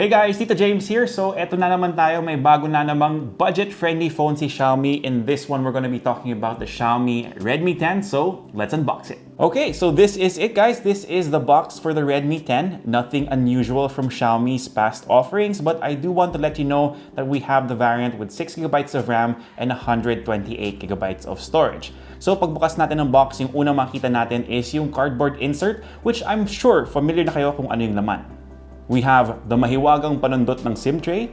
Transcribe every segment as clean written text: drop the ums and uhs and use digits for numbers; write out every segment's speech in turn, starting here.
Hey guys, Tito James here. So eto na naman tayo, may bago na namang budget-friendly phone si Xiaomi. In this one, we're gonna be talking about the Xiaomi Redmi 10. So let's unbox it. Okay, so this is it guys. This is the box for the Redmi 10. Nothing unusual from Xiaomi's past offerings, but I do want to let you know that we have the variant with 6GB of RAM and 128GB of storage. So pagbukas natin ng box, yung unang makita natin is yung cardboard insert, which I'm sure familiar na kayo kung ano yung laman. We have the mahiwagang panundot ng SIM tray,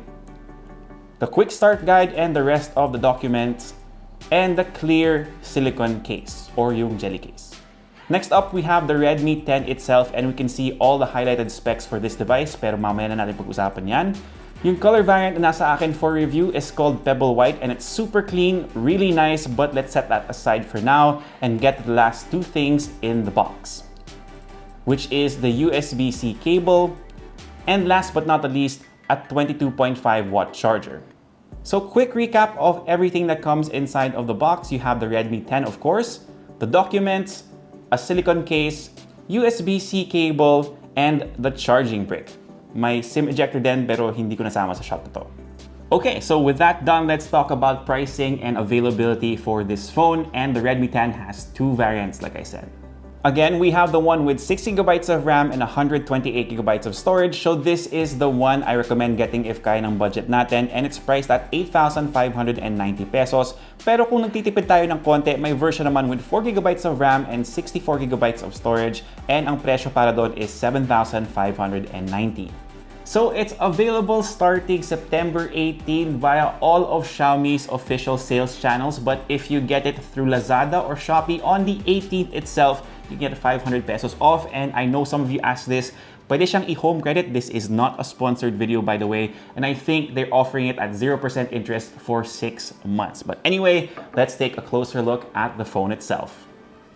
the quick start guide and the rest of the documents, and the clear silicone case or yung jelly case. Next up, we have the Redmi 10 itself and we can see all the highlighted specs for this device pero mamaya na natin pag-usapan yan. Yung color variant na nasa akin for review is called Pebble White and it's super clean, really nice, but let's set that aside for now and get to the last two things in the box, which is the USB-C cable, and last but not the least, a 22.5-watt charger. So quick recap of everything that comes inside of the box. You have the Redmi 10, of course, the documents, a silicone case, USB-C cable, and the charging brick. May SIM ejector din pero hindi ko nasama sa shot na to. Okay, so with that done, let's talk about pricing and availability for this phone. And the Redmi 10 has two variants, like I said. Again, we have the one with 6GB of RAM and 128GB of storage. So this is the one I recommend getting if kaya ng budget natin and it's priced at 8,590 pesos. Pero kung nagtitipid tayo ng konti, may version naman with 4GB of RAM and 64GB of storage and ang presyo para doon is 7,590. So it's available starting September 18 via all of Xiaomi's official sales channels. But if you get it through Lazada or Shopee on the 18th itself, you get 500 pesos off. And I know some of you asked this, pwede siyang i-home credit. This is not a sponsored video, by the way. And I think they're offering it at 0% interest for 6 months. But anyway, let's take a closer look at the phone itself.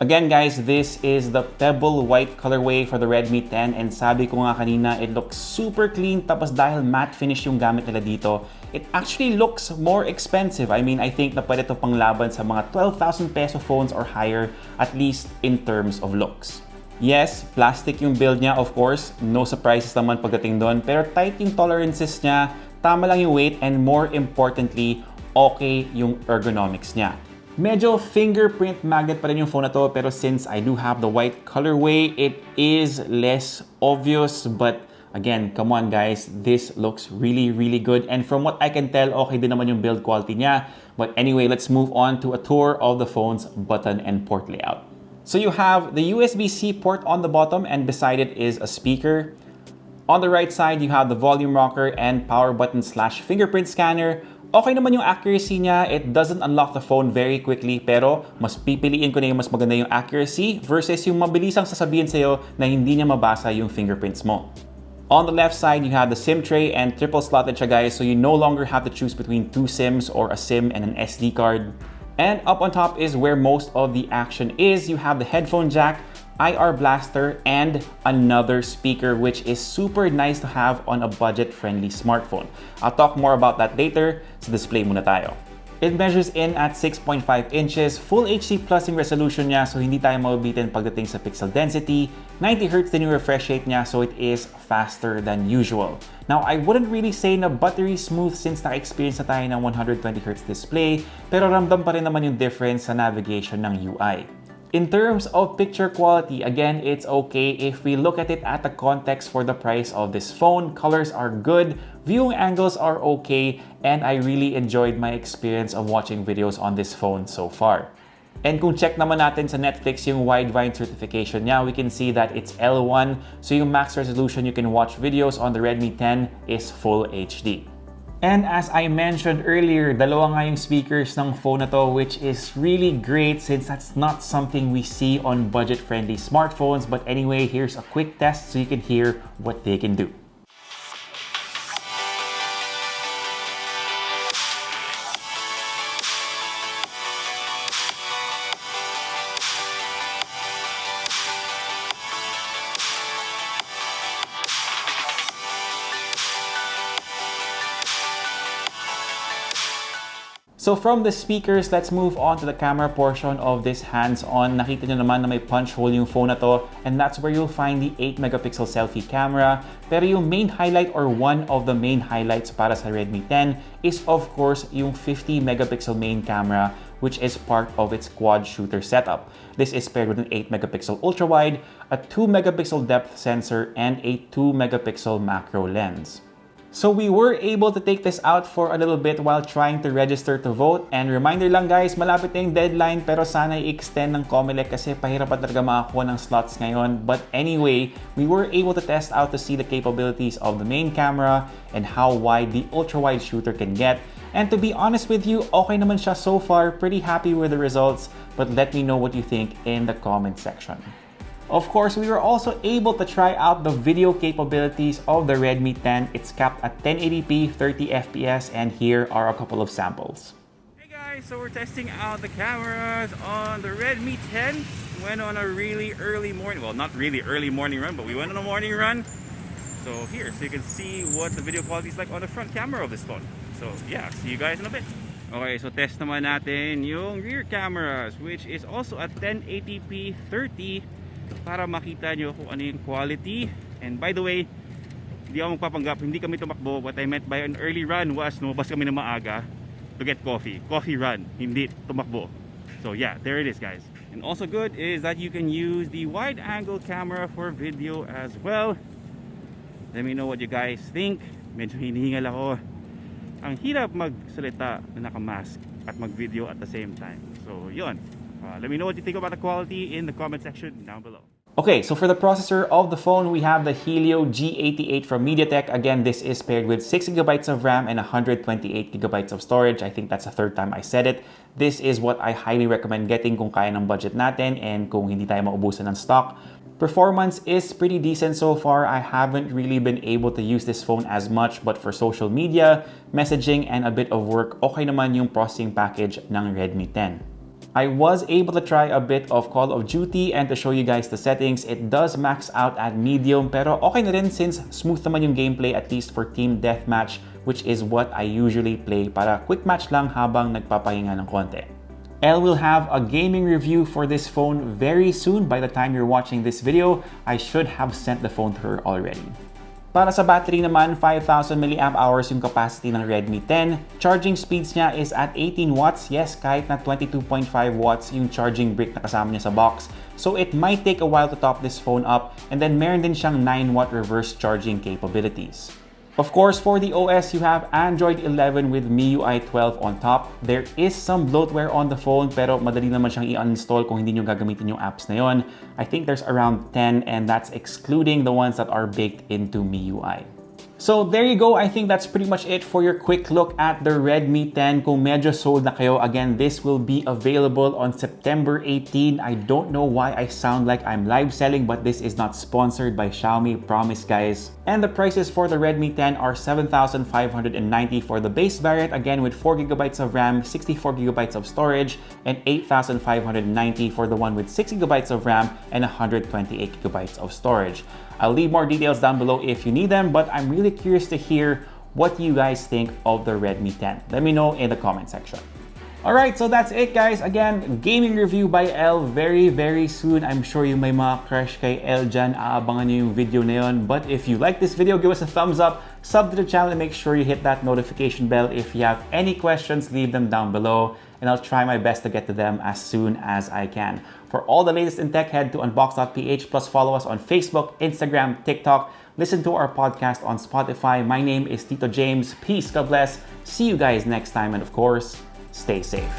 Again guys, this is the Pebble White colorway for the Redmi 10 and sabi ko nga kanina, it looks super clean tapos dahil matte finish yung gamit nila dito, it actually looks more expensive. I mean, I think na pwede ito panglaban sa mga 12,000 peso phones or higher, at least in terms of looks. Yes, plastic yung build niya, of course, no surprises naman pagdating doon, pero tight yung tolerances niya, tama lang yung weight, and more importantly, okay yung ergonomics niya. Medyo fingerprint magnet pa rin yung phone na to, pero since I do have the white colorway, it is less obvious. But again, come on guys, this looks really, really good. And from what I can tell, okay din naman yung build quality niya. But anyway, let's move on to a tour of the phone's button and port layout. So you have the USB-C port on the bottom and beside it is a speaker. On the right side, you have the volume rocker and power button / fingerprint scanner. Okay naman yung accuracy niya, it doesn't unlock the phone very quickly pero mas pipiliin ko na yung mas maganda yung accuracy versus yung mabilisang sasabihin sa'yo na hindi niya mabasa yung fingerprints mo. On the left side, you have the SIM tray and triple slotted siya guys, so you no longer have to choose between two SIMs or a SIM and an SD card. And up on top is where most of the action is. You have the headphone jack, IR blaster, and another speaker, which is super nice to have on a budget-friendly smartphone. I'll talk more about that later. Sa display muna tayo. It measures in at 6.5 inches, full HD plus yung resolution niya, so hindi tayo mabibitin pagdating sa pixel density. 90Hz din yung refresh rate niya, so it is faster than usual. Now, I wouldn't really say na buttery smooth since naka-experience na tayo ng 120Hz display, pero ramdam pa rin naman yung difference sa navigation ng UI. In terms of picture quality, again, it's okay if we look at it at the context for the price of this phone. Colors are good, viewing angles are okay, and I really enjoyed my experience of watching videos on this phone so far. And kung check naman natin sa Netflix yung widevine certification niya, we can see that it's L1, so yung max resolution you can watch videos on the Redmi 10 is Full HD. And as I mentioned earlier, dalawa nga yung speakers ng phone na to, which is really great since that's not something we see on budget-friendly smartphones. But anyway, here's a quick test so you can hear what they can do. So from the speakers, let's move on to the camera portion of this hands-on. Nakita nyo naman na may punch hole yung phone na to, and that's where you'll find the 8-megapixel selfie camera. Pero yung main highlight or one of the main highlights para sa Redmi 10 is of course yung 50-megapixel main camera, which is part of its quad shooter setup. This is paired with an 8-megapixel ultra-wide, a 2-megapixel depth sensor, and a 2-megapixel macro lens. So we were able to take this out for a little bit while trying to register to vote. And reminder lang guys, malapit na yung deadline pero sana i-extend ng Comelec kasi pahirapan talaga makakuha ng slots ngayon. But anyway, we were able to test out to see the capabilities of the main camera and how wide the ultra-wide shooter can get. And to be honest with you, okay naman siya so far, pretty happy with the results. But let me know what you think in the comment section. Of course, we were also able to try out the video capabilities of the Redmi 10. It's capped at 1080p, 30 FPS, and here are a couple of samples. Hey guys, so we're testing out the cameras on the Redmi 10. Went on a really early morning, well not really early morning run, but we went on a morning run. So here, so you can see what the video quality is like on the front camera of this phone. So yeah, see you guys in a bit. Okay, so test naman natin yung rear cameras, which is also at 1080p 30 para makita nyo kung ano yung quality. And by the way, hindi ako magpapanggap, hindi kami tumakbo. What I meant by an early run was lumabas kami na maaga to get coffee run, hindi tumakbo. So yeah, there it is guys. And also good is that you can use the wide angle camera for video as well. Let me know what you guys think. Medyo hinihingal ako. Ang hirap magsalita na naka-mask at mag-video at the same time. So yun. Let me know what you think about the quality in the comment section down below. Okay, so for the processor of the phone, we have the Helio G88 from MediaTek. Again, this is paired with 6GB of RAM and 128GB of storage. I think that's the third time I said it. This is what I highly recommend getting kung kaya ng budget natin and kung hindi tayo maubusan ng stock. Performance is pretty decent so far. I haven't really been able to use this phone as much, but for social media, messaging, and a bit of work, okay naman yung processing package ng Redmi 10. I was able to try a bit of Call of Duty and to show you guys the settings. It does max out at medium pero okay na rin since smooth naman yung gameplay at least for Team Deathmatch, which is what I usually play para quick match lang habang nagpapahinga ng konti. Elle will have a gaming review for this phone very soon. By the time you're watching this video, I should have sent the phone to her already. Para sa battery naman, 5,000 mAh yung capacity ng Redmi 10. Charging speeds niya is at 18 watts. Yes, kahit na 22.5 watts yung charging brick na kasama niya sa box. So it might take a while to top this phone up. And then meron din siyang 9-watt reverse charging capabilities. Of course, for the OS, you have Android 11 with MIUI 12 on top. There is some bloatware on the phone pero madali naman siyang i-uninstall kung hindi nyo gagamitin yung apps na yon. I think there's around 10 and that's excluding the ones that are baked into MIUI. So there you go. I think that's pretty much it for your quick look at the Redmi 10. Kung medyo sold na kayo, again, this will be available on September 18. I don't know why I sound like I'm live selling, but this is not sponsored by Xiaomi, promise guys. And the prices for the Redmi 10 are 7,590 for the base variant, again with 4GB of RAM, 64GB of storage, and 8,590 for the one with 6GB of RAM and 128GB of storage. I'll leave more details down below if you need them, but I'm really curious to hear what you guys think of the Redmi 10. Let me know in the comment section. Alright, so that's it guys. Again, gaming review by Elle very soon. I'm sure yung may mga crush kay Elle dyan, aabangan nyo yung video na yun. But if you like this video, give us a thumbs up, sub to the channel, and make sure you hit that notification bell. If you have any questions, leave them down below, and I'll try my best to get to them as soon as I can. For all the latest in tech, head to Unbox.ph, plus follow us on Facebook, Instagram, TikTok. Listen to our podcast on Spotify. My name is Tito James. Peace, God bless. See you guys next time, and of course, stay safe.